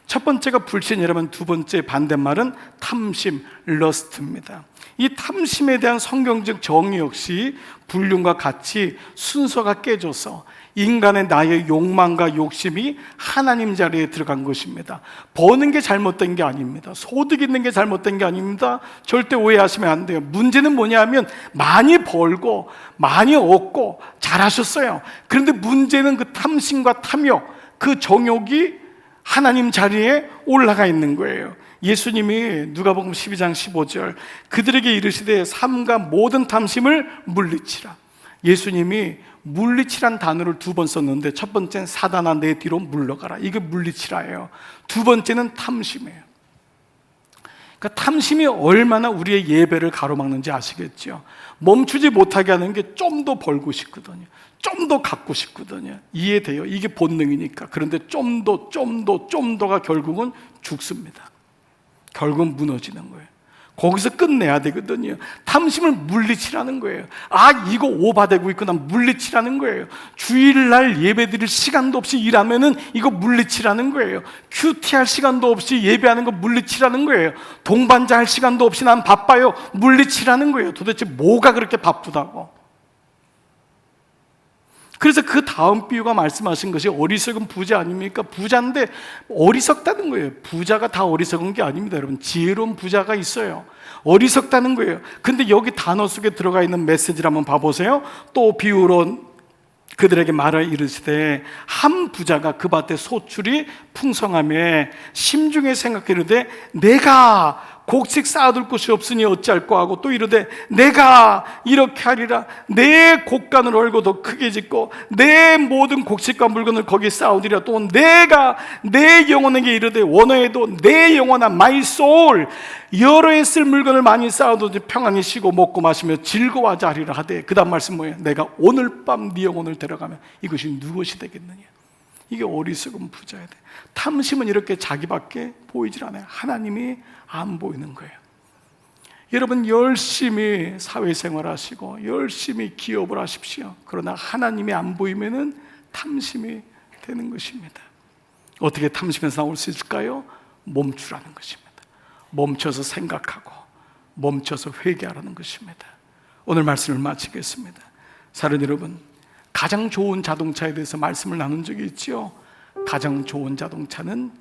첫 번째가 불신이라면 두 번째 반대말은 탐심, 러스트입니다. 이 탐심에 대한 성경적 정의 역시 불륜과 같이 순서가 깨져서 인간의 나의 욕망과 욕심이 하나님 자리에 들어간 것입니다. 버는 게 잘못된 게 아닙니다. 소득 있는 게 잘못된 게 아닙니다. 절대 오해하시면 안 돼요. 문제는 뭐냐면 많이 벌고 많이 얻고 잘하셨어요. 그런데 문제는 그 탐심과 탐욕, 그 정욕이 하나님 자리에 올라가 있는 거예요. 예수님이 누가복음 12장 15절 그들에게 이르시되 삼가 모든 탐심을 물리치라. 예수님이 물리치란 단어를 두 번 썼는데 첫 번째는 사단아 내 뒤로 물러가라, 이게 물리치라예요. 두 번째는 탐심이에요. 그러니까 탐심이 얼마나 우리의 예배를 가로막는지 아시겠죠? 멈추지 못하게 하는 게 좀 더 벌고 싶거든요. 좀 더 갖고 싶거든요. 이해돼요. 이게 본능이니까. 그런데 좀 더가 결국은 죽습니다. 결국은 무너지는 거예요. 거기서 끝내야 되거든요. 탐심을 물리치라는 거예요. 아, 이거 오바되고 있구나, 물리치라는 거예요. 주일날 예배드릴 시간도 없이 일하면은 이거 물리치라는 거예요. 큐티할 시간도 없이 예배하는 거 물리치라는 거예요. 동반자 할 시간도 없이 난 바빠요, 물리치라는 거예요. 도대체 뭐가 그렇게 바쁘다고? 그래서 그 다음 비유가 말씀하신 것이 어리석은 부자 아닙니까? 부자인데 어리석다는 거예요. 부자가 다 어리석은 게 아닙니다, 여러분. 지혜로운 부자가 있어요. 어리석다는 거예요. 근데 여기 단어 속에 들어가 있는 메시지를 한번 봐보세요. 또 비유로 그들에게 말을 이르시되 한 부자가 그 밭에 소출이 풍성하며 심중에 생각해 이르되 내가 곡식 쌓아둘 곳이 없으니 어찌할꼬 하고, 또 이르되 내가 이렇게 하리라. 내 곡간을 얼고 더 크게 짓고 내 모든 곡식과 물건을 거기에 쌓으리라. 또 내가 내 영혼에게 이르되 원하에도 내 영혼아 my soul, 여러 해 쓸 물건을 많이 쌓아도 평안히 쉬고 먹고 마시며 즐거워하자 하리라 하되, 그 다음 말씀 뭐예요? 내가 오늘 밤 네 영혼을 데려가면 이것이 누구시 되겠느냐? 이게 어리석은 부자야 돼. 탐심은 이렇게 자기밖에 보이질 않아요. 하나님이 안 보이는 거예요. 여러분, 열심히 사회생활 하시고 열심히 기업을 하십시오. 그러나 하나님이 안 보이면은 탐심이 되는 것입니다. 어떻게 탐심에서 나올 수 있을까요? 멈추라는 것입니다. 멈춰서 생각하고 멈춰서 회개하라는 것입니다. 오늘 말씀을 마치겠습니다. 사랑 여러분, 가장 좋은 자동차에 대해서 말씀을 나눈 적이 있죠. 가장 좋은 자동차는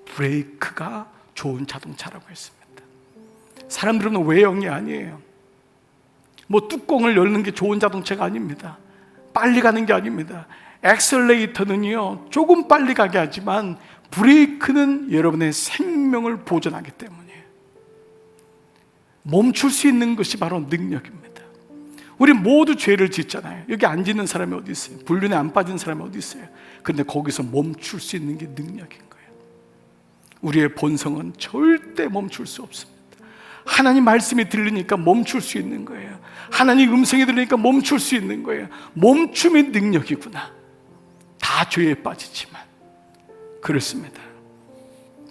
브레이크가 좋은 자동차라고 했습니다. 사람들은 외형이 아니에요. 뭐 뚜껑을 열는 게 좋은 자동차가 아닙니다. 빨리 가는 게 아닙니다. 엑셀레이터는요 조금 빨리 가게 하지만 브레이크는 여러분의 생명을 보존하기 때문이에요. 멈출 수 있는 것이 바로 능력입니다. 우리 모두 죄를 짓잖아요. 여기 안 짓는 사람이 어디 있어요? 불륜에 안 빠진 사람이 어디 있어요? 근데 거기서 멈출 수 있는 게 능력인 거예요. 우리의 본성은 절대 멈출 수 없습니다. 하나님 말씀이 들리니까 멈출 수 있는 거예요. 하나님 음성이 들리니까 멈출 수 있는 거예요. 멈춤이 능력이구나. 다 죄에 빠지지만 그렇습니다.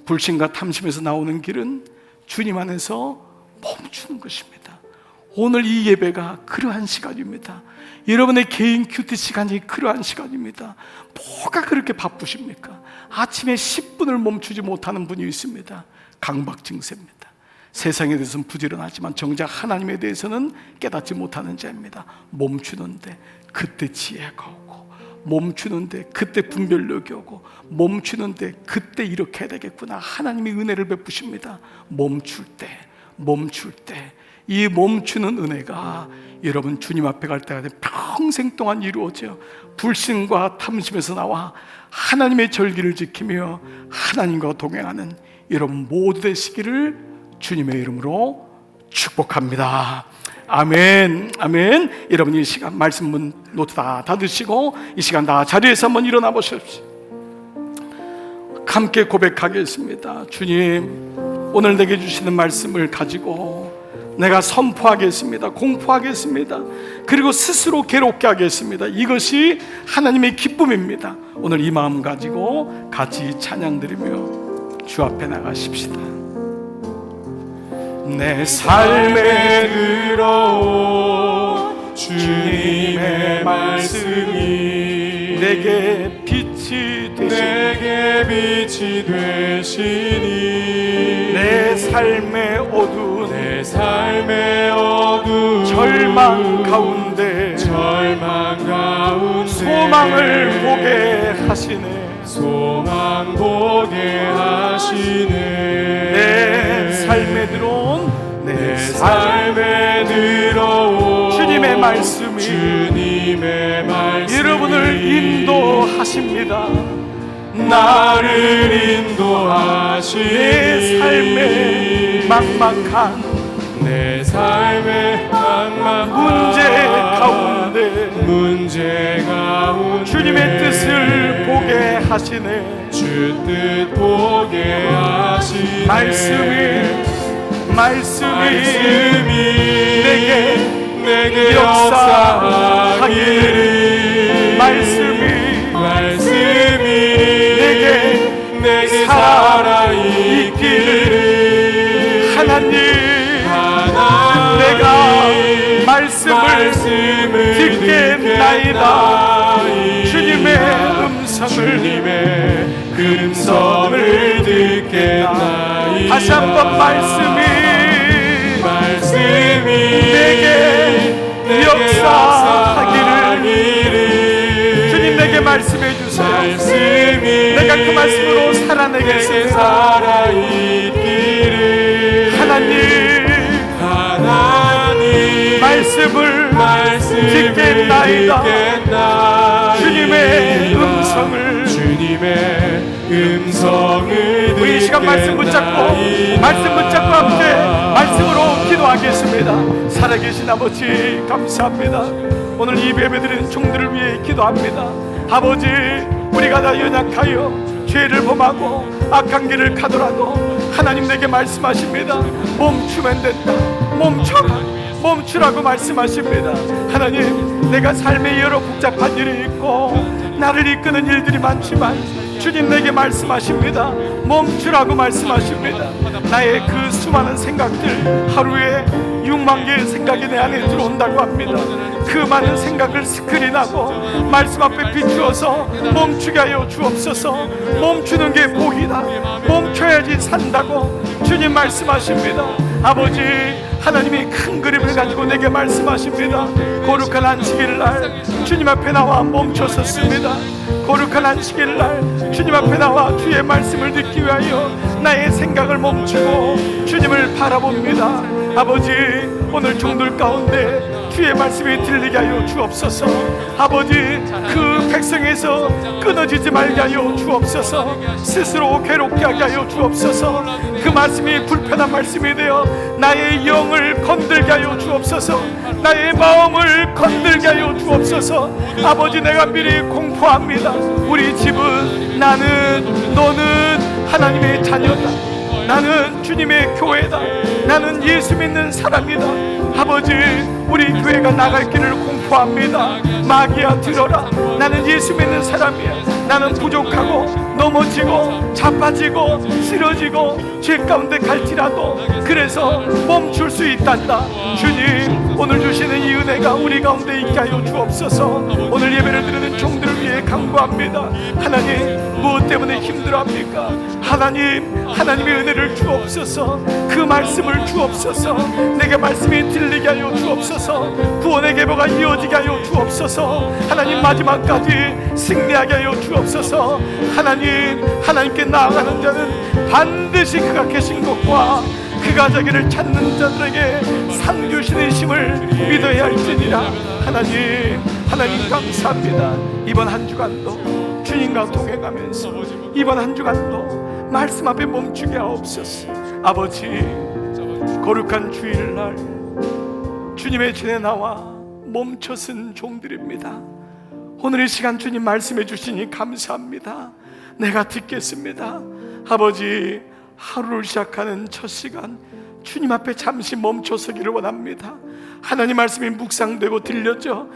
불신과 탐심에서 나오는 길은 주님 안에서 멈추는 것입니다. 오늘 이 예배가 그러한 시간입니다. 여러분의 개인 큐티 시간이 그러한 시간입니다. 뭐가 그렇게 바쁘십니까? 아침에 10분을 멈추지 못하는 분이 있습니다. 강박 증세입니다. 세상에 대해서는 부지런하지만 정작 하나님에 대해서는 깨닫지 못하는 자입니다. 멈추는데 그때 지혜가 오고, 멈추는데 그때 분별력이 오고, 멈추는데 그때 이렇게 해야 되겠구나. 하나님이 은혜를 베푸십니다. 멈출 때 이 멈추는 은혜가 여러분 주님 앞에 갈 때까지 평생 동안 이루어져 불신과 탐심에서 나와 하나님의 절기를 지키며 하나님과 동행하는 여러분 모두 되시기를 주님의 이름으로 축복합니다. 아멘, 아멘. 여러분 이 시간 말씀 노트 다 닫으시고 이 시간 다 자리에서 한번 일어나 보십시오. 함께 고백하겠습니다. 주님, 오늘 내게 주시는 말씀을 가지고 내가 선포하겠습니다. 공포하겠습니다. 그리고 스스로 괴롭게 하겠습니다. 이것이 하나님의 기쁨입니다. 오늘 이 마음 가지고 같이 찬양드리며 주 앞에 나가십시다. 내 삶에 들어온 주님의 말씀이 내게 빛이 되시니 내 삶의 어두운 절망 가운데 소망을 보게 하시네. 내 삶에 들어온 주님의 말씀이 여러분을 인도하십니다. 나를 인도하시니 내 삶의 막막한 문제 가운데 주님의 뜻을 보게 하시네. 말씀이 내게 역사하기를 말씀이 내게 살아있기를 하나님 내가 말씀을 듣겠나이다. 주님의 음성을 듣겠나이다. 다시 한번 말씀이 내게 역사하기를 주님 내게 말씀해 주세요. 내가 그 말씀으로 살아내겠습니다. 하나님 말씀을 듣겠나이다. 주님의 음성을 우리 이 시간 말씀 붙잡고 함께 말씀으로 기도하겠습니다. 살아계신 아버지 감사합니다. 오늘 이 예배드리는 종들을 위해 기도합니다. 아버지 우리가 다 연약하여 죄를 범하고 악한 길을 가더라도 하나님 내게 말씀하십니다. 멈추면 된다. 멈추라고 말씀하십니다. 하나님 내가 삶에 여러 복잡한 일이 있고 나를 이끄는 일들이 많지만 주님 내게 말씀하십니다. 멈추라고 말씀하십니다. 나의 그 수많은 생각들 하루에 6만 개의 생각이 내 안에 들어온다고 합니다. 그 많은 생각을 스크린하고 말씀 앞에 비추어서 멈추게 하여 주옵소서. 멈추는 게 복이다. 멈춰야지 산다고 주님 말씀하십니다. 아버지 하나님이 큰 그림을 가지고 내게 말씀하십니다. 거룩한 안식일 날 주님 앞에 나와 멈춰섰습니다. 거룩한 안식일 날 주님 앞에 나와 주의 말씀을 듣기 위하여 나의 생각을 멈추고 주님을 바라봅니다. 아버지 오늘 종들 가운데 주의 말씀이 들리게 하여 주옵소서. 아버지 그 백성에서 끊어지지 말게 하여 주옵소서. 스스로 괴롭게 하게 하여 주옵소서. 그 말씀이 불편한 말씀이 되어 나의 영을 건들게 하여 주옵소서. 나의 마음을 건들게 하여 주옵소서. 아버지 내가 미리 공포합니다. 우리 집은 너는 하나님의 자녀다. 나는 주님의 교회다. 나는 예수 믿는 사람이다. 아버지 우리 교회가 나갈 길을 공포합니다. 마귀야 들어라. 나는 예수 믿는 사람이야. 나는 부족하고 넘어지고 자빠지고 쓰러지고 죄 가운데 갈지라도 그래서 멈출 수 있단다. 주님 오늘 주시는 이 은혜가 우리 가운데 있게 하여 주옵소서. 오늘 예배를 드리는 종들을 위해 간구합니다. 하나님 무엇 때문에 힘들어합니까? 하나님의 은혜를 주옵소서. 그 말씀을 주옵소서. 내게 말씀이 들리게 하여 주옵소서. 구원의 계보가 이어지게 하여 주옵소서. 하나님 마지막까지 승리하게 하여 주옵소서. 하나님께 나아가는 자는 반드시 그가 계신 것과 그가 자기를 찾는 자들에게 상 주시는 심을 믿어야 할지니라. 하나님 감사합니다. 이번 한 주간도 주님과 동행하면서 이번 한 주간도 말씀 앞에 멈추게 하옵소서. 아버지 거룩한 주일날 주님의 전에 나와 멈춰선 종들입니다. 오늘 이 시간 주님 말씀해 주시니 감사합니다. 내가 듣겠습니다. 아버지, 하루를 시작하는 첫 시간 주님 앞에 잠시 멈춰서기를 원합니다. 하나님 말씀이 묵상되고 들려져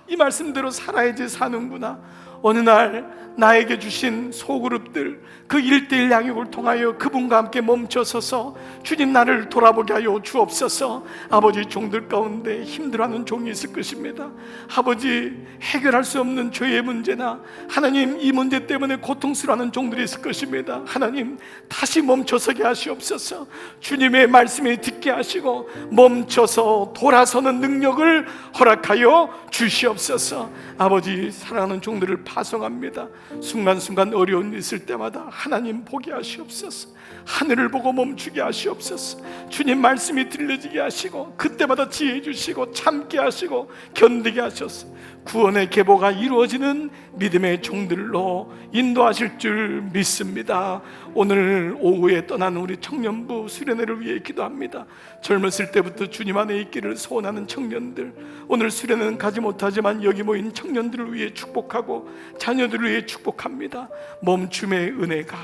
이 말씀대로 살아야지 사는구나. 어느 날 나에게 주신 소그룹들 그 1:1 양육을 통하여 그분과 함께 멈춰서서 주님 나를 돌아보게 하여 주옵소서. 아버지, 종들 가운데 힘들어하는 종이 있을 것입니다. 아버지, 해결할 수 없는 죄의 문제나 하나님 이 문제 때문에 고통스러워하는 종들이 있을 것입니다. 하나님, 다시 멈춰서게 하시옵소서. 주님의 말씀을 듣게 하시고 멈춰서 돌아서는 능력을 허락하여 주시옵소서. 아버지, 사랑하는 종들을 파송합니다. 순간순간 어려운 일 있을 때마다 하나님 보게 하시옵소서. 하늘을 보고 멈추게 하시옵소서. 주님 말씀이 들려지게 하시고 그때마다 지혜 주시고 참게 하시고 견디게 하셔서 구원의 계보가 이루어지는 믿음의 종들로 인도하실 줄 믿습니다. 오늘 오후에 떠나는 우리 청년부 수련회를 위해 기도합니다. 젊었을 때부터 주님 안에 있기를 소원하는 청년들, 오늘 수련회는 가지 못하지만 여기 모인 청년들을 위해 축복하고 자녀들을 위해 축복합니다. 멈춤의 은혜가,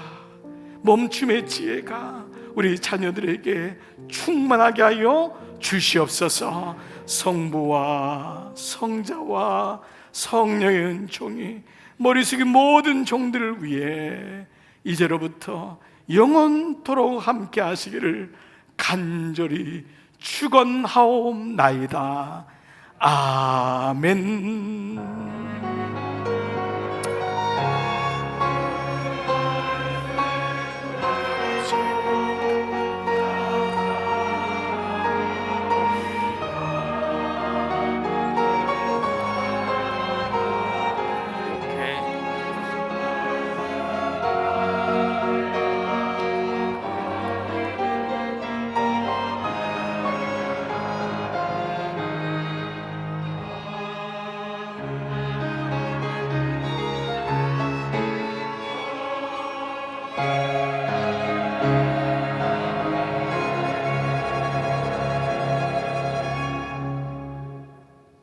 멈춤의 지혜가 우리 자녀들에게 충만하게 하여 주시옵소서. 성부와 성자와 성령의 은총이 머리 숙인 모든 종들을 위해 이제로부터 영원토록 함께 하시기를 간절히 축원하옵나이다. 아멘.